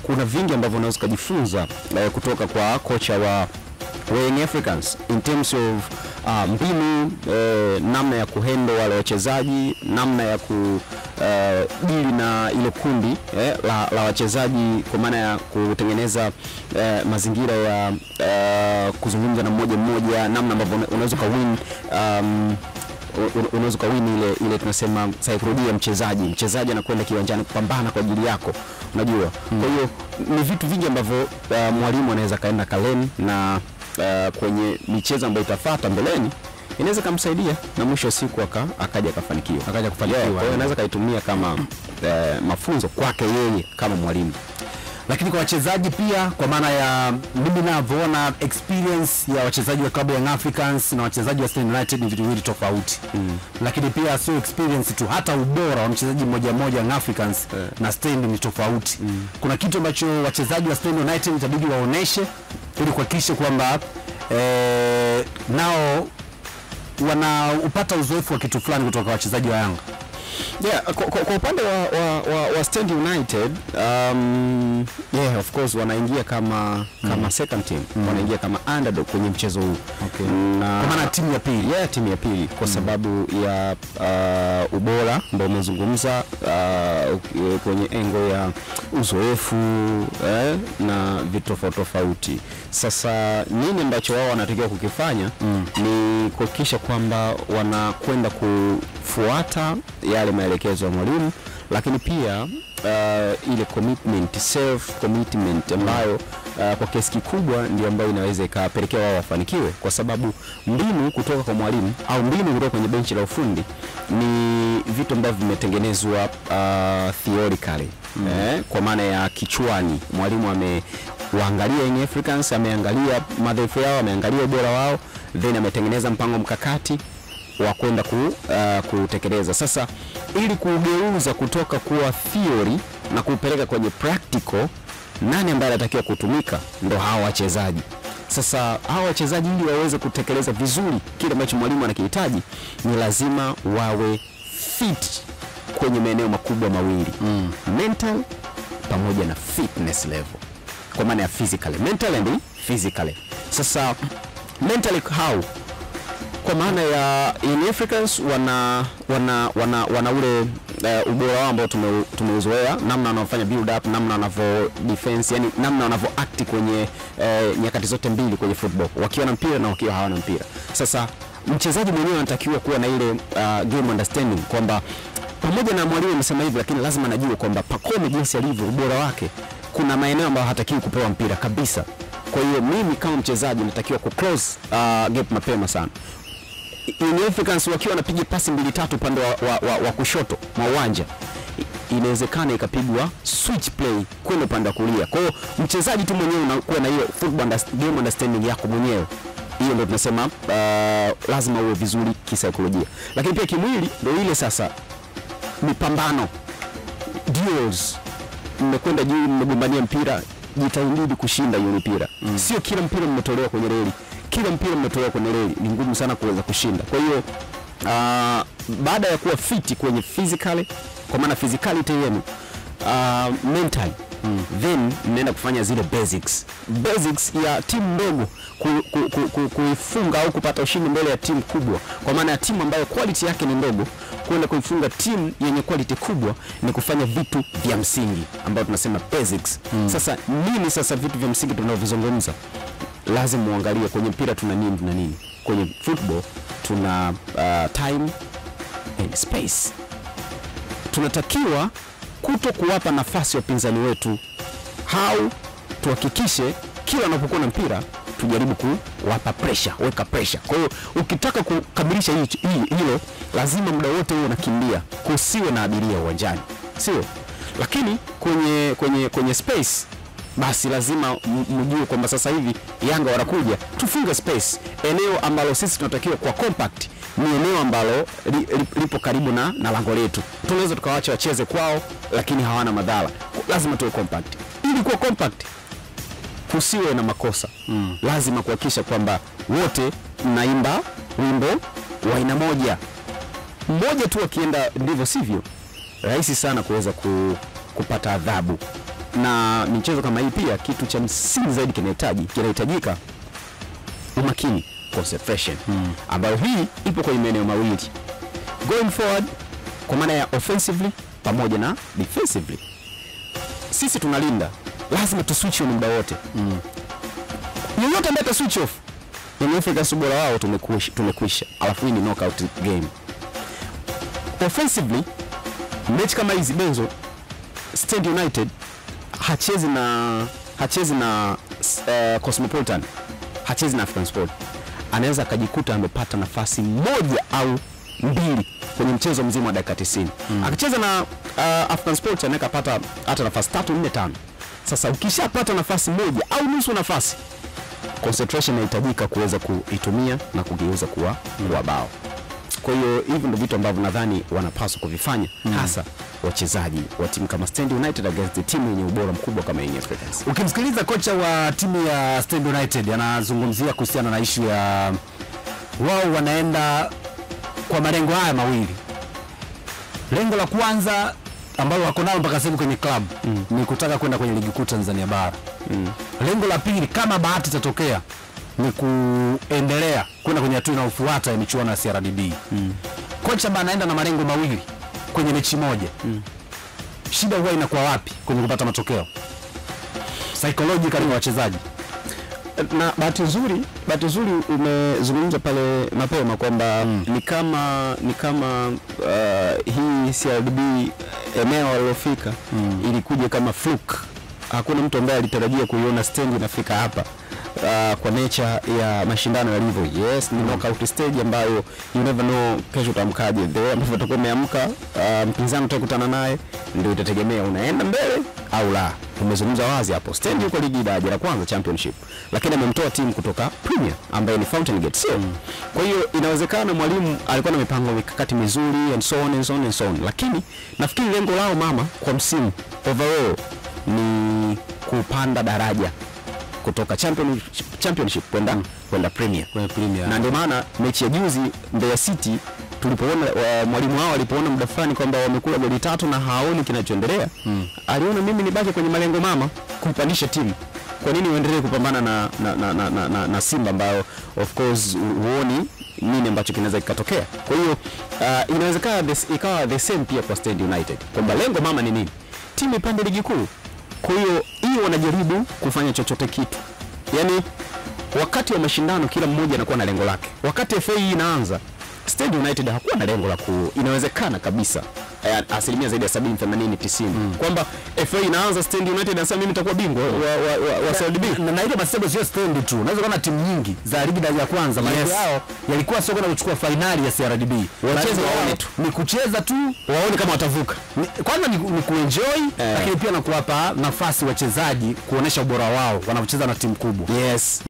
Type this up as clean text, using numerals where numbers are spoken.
kuna vingi ambavyo unaweza kujifunza kutoka kwa kocha wa Young Africans in terms of mbinu, namna ya kuhandle wale wachezaji, namna ya kudili na ile kundi la wachezaji, kwa maana ya kutengeneza mazingira ya kuzungumza na mmoja, namna ambavyo unaweza kuwin ile tunasema saikolojia ya mchezaji anakwenda kiwanjani kupambana kwa ajili yako, unajua. Kwa hiyo ni vitu vingi ambavyo mwalimu anaweza kaenda kaleni na kwenye michezo ambayo itafuata mbeleni inaweza kumsaidia na mwisho wa siku akaja kufanikiwa. Kwa hiyo anaweza kaitumia kama mafunzo kwake yeye kama mwalimu. Lakini kwa wachezaji pia, kwa maana ya mimi ninavyoona experience ya wachezaji wa klabu ya Young Africans na wachezaji wa Stand United ni vitu viwili tofauti. Lakini pia sio experience tu, hata ubora wa mchezaji mmoja Young Africans na Stand ni tofauti. Kuna kitu ambacho wachezaji wa Stand United itabidi waoneshe ili kuhakikisha kwamba nao wanaupata uzoefu wa kitu fulani kutoka wachezaji wa Yanga. Kwa upande wa Stand United, of course wanaingia kama second team, wanaingia kama underdog kwenye mchezo huu. Kwa maana timu ya pili. Timu ya pili kwa sababu ya ubora ndio umezungumza, kwenye engo ya uzoefu na vitu tofauti. Sasa nini ambacho wao wanatakiwa kukifanya ni kuhakikisha kwamba wanakwenda kufuata yale maelekezo ya mwalimu, lakini pia ile commitment, self commitment ambayo kwa kiasi kikubwa ndio ambayo inaweza ikapelekea wao wafanikiwe, kwa sababu mbinu kutoka kwa mwalimu au mbinu kutoka kwenye benchi la ufundi ni vitu ambavyo vimetengenezwa theoretically, kwa maana ya kichwani. Mwalimu waangalia Young Africans, ameangalia madhaifu yao, ameangalia ubora wao, then ametengeneza mpango mkakati wa kwenda kutekeleza. Sasa ili kugeuza kutoka kuwa theory na kupeleka kwenye practical, nani ambaye anatakiwa kutumika? Ndo hawa wachezaji. Sasa hawa wachezaji ili waweze kutekeleza vizuri kile ambacho mwalimu anakihitaji, ni lazima wawe fit kwenye maeneo makubwa mawili, mental pamoja na fitness level, kwa maana ya physically, mental and physically. Sasa mentally how? Kwa maana ya Young Africans wana ule ubora wao ambao tumeuzoea, namna wanafanya build up, namna wanavyo defense, yani namna wanavyo act kwenye nyakati zote mbili kwenye football, wakiwa na mpira na wakiwa hawana mpira. Sasa mchezaji mwenyewe anatakiwa kuwa na ile game understanding, kwamba pamoja na mwalimu amesema hivi, lakini lazima anajua kwamba Pacome jinsi alivyo, ubora wake, kuna maeneo ambayo hatakiwi kupewa mpira kabisa. Kwa hiyo mimi kama mchezaji natakiwa ku close gap mapema sana. Young Africans wakiwa wanapiga pasi 2-3 upande wa kushoto mwa uwanja, inawezekana ikapigwa switch play kwenda upande wa kulia. Kwa hiyo mchezaji tu mwenyewe unakuwa na hiyo football game understanding yako mwenyewe. Hiyo ndio tunasema lazima uwe vizuri kisaikolojia. Lakini pia kimwili ndio ile sasa mipambano, duels, mmekwenda juu, mmegombania mpira, jitahidi kushinda hiyo mpira. Sio kila mpira mmetolewa kwenye reli. Kila mpira mmetolewa kwenye reli ni ngumu sana kuweza kushinda. Kwa hiyo baada ya kuwa fit kwenye physically, kwa maana physicality yenu, mentally, then mnaenda kufanya zile basics ya timu ndogo kuifunga au kupata ushindi mbele ya timu kubwa, kwa maana ya timu ambayo quality yake ni ndogo. Kwenda kuifunga timu yenye quality kubwa ni kufanya vitu vya msingi ambao tunasema basics. Sasa nini sasa vitu vya msingi tunavyozungumza? Lazima muangalie kwenye mpira tuna nini. Kwenye football tuna time and space. Tunatakiwa kuto kuwapa nafasi wapinzani wetu. How tuhakikishe kila unapokuwa na mpira tujaribu kuwapa pressure, weka pressure. Kwa hiyo ukitaka kukamilisha hilo, lazima muda wote uwe unakimbia, kusiwe na abiria uwanjani, sio? Lakini kwenye space, basi lazima mjue kwamba sasa hivi Yanga wanakuja, tufunge space. Eneo ambalo sisi tunatakiwa kwa compact ni eneo ambalo lipo karibu na lango letu. Tunaweza tukawaacha wacheze kwao, lakini hawana madhara. Lazima tuwe compact. Ili kuwa compact, kusiwe na makosa. Lazima kuhakikisha kwamba wote mnaimba wimbo wa aina moja. Mmoja tu akienda ndivyo sivyo, rahisi sana kuweza kupata adhabu. na michezo kama hii pia kitu cha msingi zaidi kinahitajika umakini, concentration, ambayo hii ipo kwenye maeneo mawili going forward, kwa maana ya offensively pamoja na defensively. Sisi tunalinda, lazima tu switch on muda wote. Yoyote ambaye switch off, Afrika subora wao tumekwisha. Alafu hii ni knockout game. Offensively, mechi kama hizi Benzo, Stand United hachezi na Cosmopolitan, hachezi na African Sport. Anaweza akajikuta amepata nafasi moja au mbili kwenye mchezo mzima wa dakika 90. Akicheza na African Sport anaweza kupata hata nafasi 3, 4, 5. Sasa ukishapata nafasi moja au nusu nafasi, concentration inahitajika kuweza kuitumia na kugeuza kuwa bao. Kwa hiyo hivi ndio vitu ambavyo nadhani wanapaswa kuvifanya, hasa wachezaji wa timu kama Stand United against timu yenye ubora mkubwa kama Young Africans. Ukimsikiliza kocha wa timu ya Stand United anazungumzia kuhusiana na issue ya wao wanaenda kwa malengo haya mawili. Lengo la kwanza ambalo wako nalo mpaka sasa kwenye club ni kutaka kwenda kwenye ligi kuu Tanzania bara. Lengo la pili, kama bahati itatokea, ni kuendelea kwenda kwenye hatua inayofuata ya michuano ya CRDB. Kocha bana anaenda na malengo mawili kwenye mechi moja. Shida huwa inakuwa wapi kwenye kupata matokeo? Psychological kwa wachezaji. Na bahati nzuri umezungumza pale mapema kwamba ni kama hii CRDB eneo alilofika ilikuja kama fluke. Hakuna mtu ambaye alitarajia kuiona Stand inafika hapa kwa nature ya mashindano yalivyo. Yes, ni knockout stage ambayo you never know kesho utamkaje. The ambavyo utakuwa umeamka, mpinzani utakutana naye ndio itategemea unaenda mbele au la. Tumezungumza wazi hapo, Stand yuko ligi daraja la kwanza championship, lakini amemtoa timu kutoka Premier ambaye ni Fountain Gate. So kwa hiyo inawezekana mwalimu alikuwa na mipango mikakati mizuri and so on, lakini nafikiri lengo lao mama kwa msimu overall ni kupanda daraja kutoka championship kwenda Premier. Na ndio maana mechi ya juzi Mbeya City tulipoona mwalimu wao alipoona muda fulani kwamba wamekula goli 3 na haoni kinachoendelea, aliona mimi nibaki kwenye malengo mama kupandisha timu. Kwa nini uendelee kupambana na Simba ambao of course huoni nini ambacho kinaweza kikatokea? Kwa hiyo inawezekana ikawa the same pia kwa Stand United, kwamba lengo mama ni nini? Timu ipande ligi kuu. Kwa hiyo wanajaribu kufanya chochote kitu. Yaani wakati wa mashindano kila mmoja anakuwa na lengo lake. Wakati FA inaanza, Stand United hakuwa na lengo la inawezekana kabisa asilimia zaidi ya 70, 80, 90 kwamba FA inaanza Stand United anasema mimi nitakuwa bingwa wa CRDB. Na ile masebo sio Stand tu. Unaweza kuona timu nyingi za ligi daraja ya kwanza malengo yao yalikuwa sio kwenda kuchukua finali ya CRDB. Wacheze waone tu. Ni kucheza tu, waone kama watavuka. Kwanza ni kuenjoy, lakini pia na kuwapa nafasi wachezaji kuonesha ubora wao wanapocheza na timu kubwa. Yes.